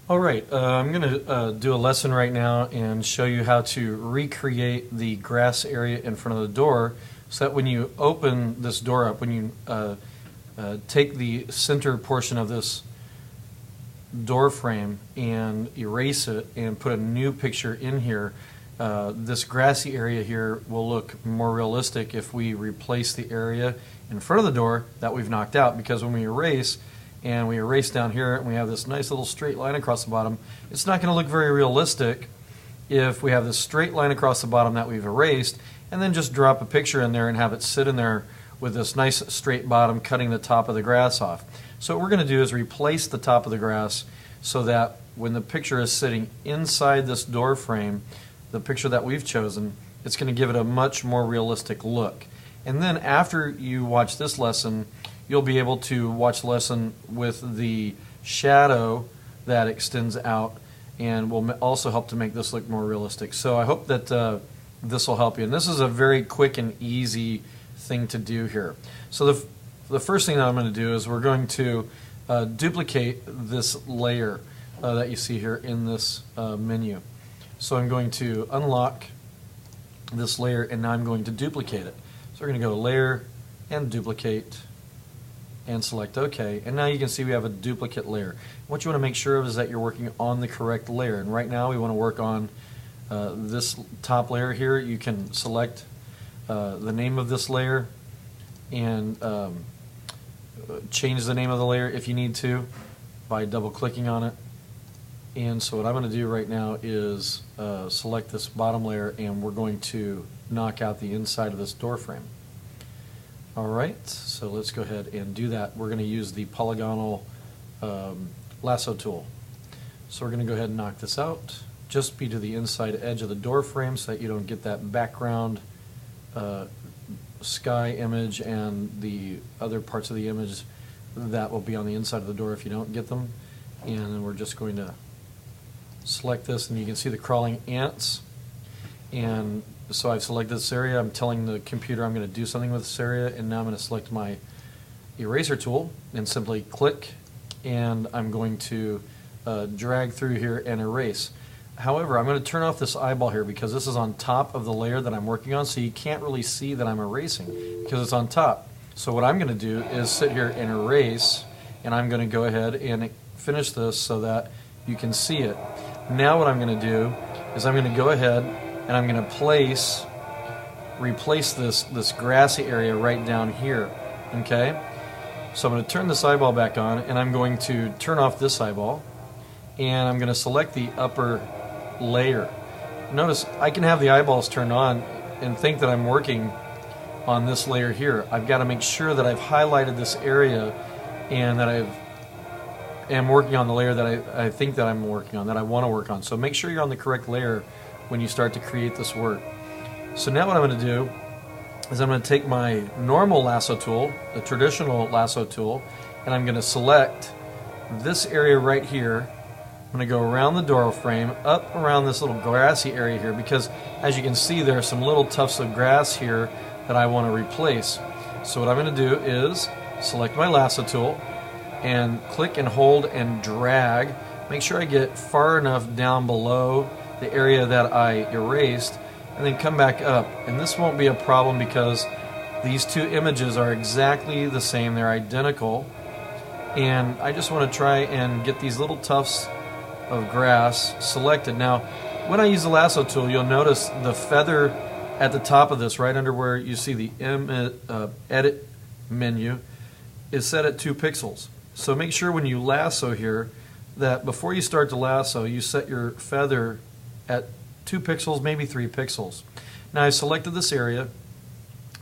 Alright, I'm going to do a lesson right now and show you how to recreate the grass area in front of the door so that when you open this door up, when you take the center portion of this door frame and erase it and put a new picture in here, this grassy area here will look more realistic if we replace the area in front of the door that we've knocked out, because when we erase down here and we have this nice little straight line across the bottom, it's not going to look very realistic if we have this straight line across the bottom that we've erased and then just drop a picture in there and have it sit in there with this nice straight bottom cutting the top of the grass off. So what we're going to do is replace the top of the grass so that when the picture is sitting inside this door frame, the picture that we've chosen, it's going to give it a much more realistic look. And then after you watch this lesson, you'll be able to watch the lesson with the shadow that extends out and will also help to make this look more realistic. So I hope that this will help you. And this is a very quick and easy thing to do here. So the first thing that I'm going to do is we're going to duplicate this layer that you see here in this menu. So I'm going to unlock this layer and now I'm going to duplicate it. So we're going to go to Layer and Duplicate and select OK, and now you can see we have a duplicate layer. What you want to make sure of is that you're working on the correct layer, and right now we want to work on this top layer here. You can select the name of this layer and change the name of the layer if you need to by double clicking on it. And so what I'm going to do right now is select this bottom layer and we're going to knock out the inside of this door frame. Alright, so let's go ahead and do that. We're going to use the polygonal lasso tool. So we're going to go ahead and knock this out. Just be to the inside edge of the door frame so that you don't get that background sky image and the other parts of the image that will be on the inside of the door if you don't get them. And then we're just going to select this and you can see the crawling ants. And so I've selected this area. I'm telling the computer I'm going to do something with this area, and now I'm going to select my eraser tool and simply click, and I'm going to drag through here and erase. However, I'm going to turn off this eyeball here because this is on top of the layer that I'm working on, so you can't really see that I'm erasing because it's on top. So what I'm going to do is sit here and erase, and I'm going to go ahead and finish this so that you can see it. Now what I'm going to do is I'm going to go ahead and I'm going to replace this grassy area right down here. Okay? So I'm going to turn this eyeball back on and I'm going to turn off this eyeball and I'm going to select the upper layer. Notice I can have the eyeballs turned on and think that I'm working on this layer here. I've got to make sure that I've highlighted this area and that I am working on the layer that I think that I'm working on, that I want to work on. So make sure you're on the correct layer when you start to create this work. So now what I'm going to do is I'm going to take my normal lasso tool, the traditional lasso tool, and I'm going to select this area right here. I'm going to go around the door frame, up around this little grassy area here, because as you can see there are some little tufts of grass here that I want to replace. So what I'm going to do is select my lasso tool and click and hold and drag. Make sure I get far enough down below the area that I erased, and then come back up. And this won't be a problem because these two images are exactly the same, they're identical, and I just want to try and get these little tufts of grass selected. Now when I use the lasso tool, you'll notice the feather at the top of this, right under where you see the edit menu, is set at 2 pixels. So make sure when you lasso here that before you start to lasso, you set your feather at 2 pixels, maybe 3 pixels. Now I've selected this area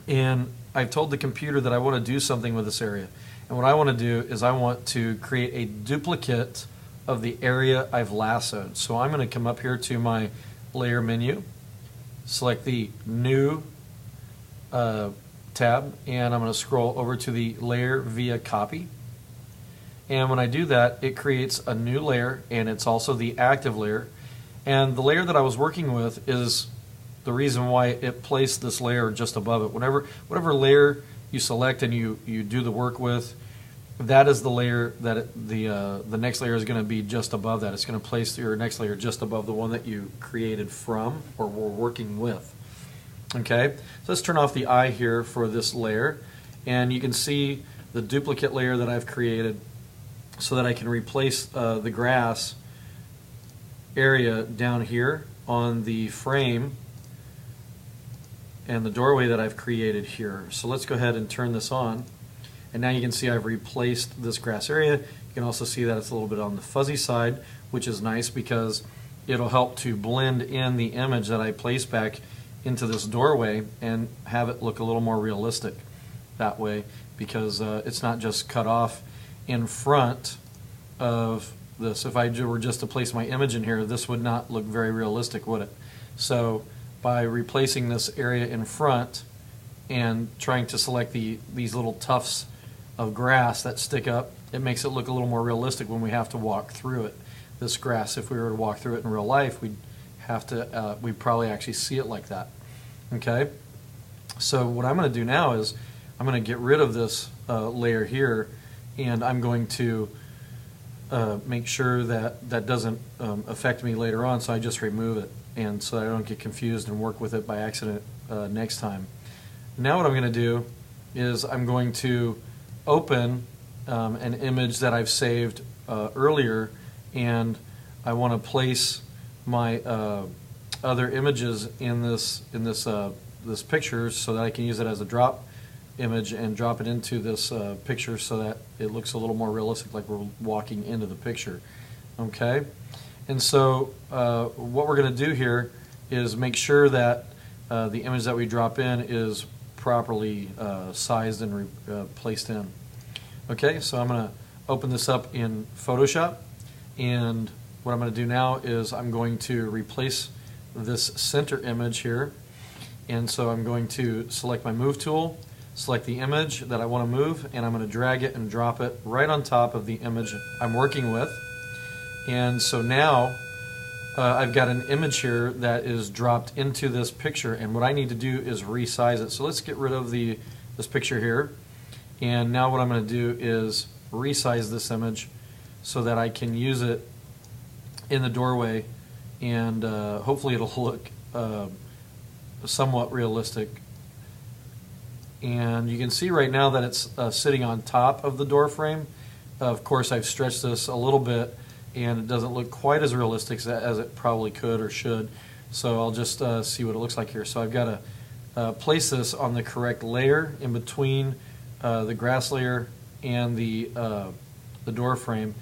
and I've told the computer that I want to do something with this area. And what I want to do is I want to create a duplicate of the area I've lassoed. So I'm going to come up here to my layer menu, select the new tab, and I'm going to scroll over to the layer via copy. And when I do that, it creates a new layer, and it's also the active layer. And the layer that I was working with is the reason why it placed this layer just above it. Whatever layer you select and you do the work with, that is the layer that the next layer is going to be just above that. It's going to place your next layer just above the one that you created from or were working with. Okay, so let's turn off the eye here for this layer, and you can see the duplicate layer that I've created so that I can replace the grass area down here on the frame and the doorway that I've created here. So let's go ahead and turn this on. And now you can see I've replaced this grass area. You can also see that it's a little bit on the fuzzy side, which is nice because it'll help to blend in the image that I place back into this doorway and have it look a little more realistic that way, because it's not just cut off in front of this. If I were just to place my image in here, this would not look very realistic, would it? So by replacing this area in front and trying to select these little tufts of grass that stick up, it makes it look a little more realistic when we have to walk through it. This grass, if we were to walk through it in real life, we'd probably actually see it like that. Okay? So what I'm going to do now is I'm going to get rid of this layer here, and I'm going to make sure that that doesn't affect me later on, so I just remove it, and so I don't get confused and work with it by accident next time. Now what I'm going to do is I'm going to open an image that I've saved earlier, and I want to place my other images in this picture so that I can use it as a drop image and drop it into this picture so that it looks a little more realistic, like we're walking into the picture. Okay, and so what we're going to do here is make sure that the image that we drop in is properly sized and placed in. Okay, so I'm going to open this up in Photoshop, and what I'm going to do now is I'm going to replace this center image here, and so I'm going to select my move tool, select the image that I want to move, and I'm going to drag it and drop it right on top of the image I'm working with. And so now I've got an image here that is dropped into this picture, and what I need to do is resize it. So let's get rid of this picture here, and now what I'm going to do is resize this image so that I can use it in the doorway, and hopefully it'll look somewhat realistic. And you can see right now that it's sitting on top of the door frame. Of course, I've stretched this a little bit, and it doesn't look quite as realistic as it probably could or should. So I'll just see what it looks like here. So I've got to place this on the correct layer in between the grass layer and the door frame.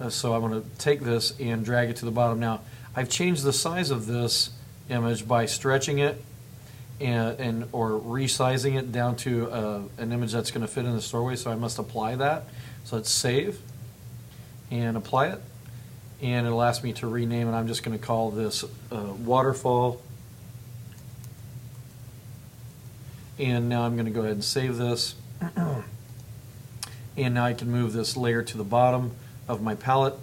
So I'm going to take this and drag it to the bottom. Now, I've changed the size of this image by stretching it or resizing it down to an image that's going to fit in this doorway, so I must apply that. So let's save and apply it, and it'll ask me to rename it. I'm just going to call this waterfall, and now I'm going to go ahead and save this. And now I can move this layer to the bottom of my palette,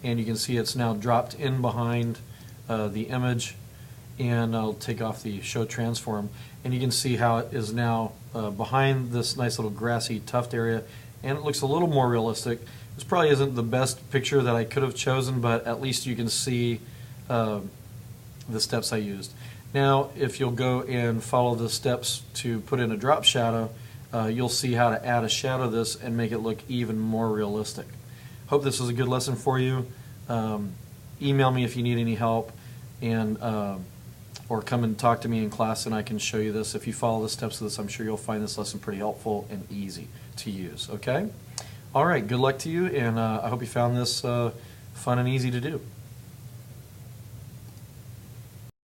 and you can see it's now dropped in behind the image, and I'll take off the show transform, and you can see how it is now behind this nice little grassy tuft area, and it looks a little more realistic. This probably isn't the best picture that I could have chosen, but at least you can see the steps I used. Now if you'll go and follow the steps to put in a drop shadow, you'll see how to add a shadow to this and make it look even more realistic. Hope this was a good lesson for you. Email me if you need any help, and or come and talk to me in class and I can show you this. If you follow the steps of this, I'm sure you'll find this lesson pretty helpful and easy to use. Okay? All right, good luck to you, and I hope you found this fun and easy to do.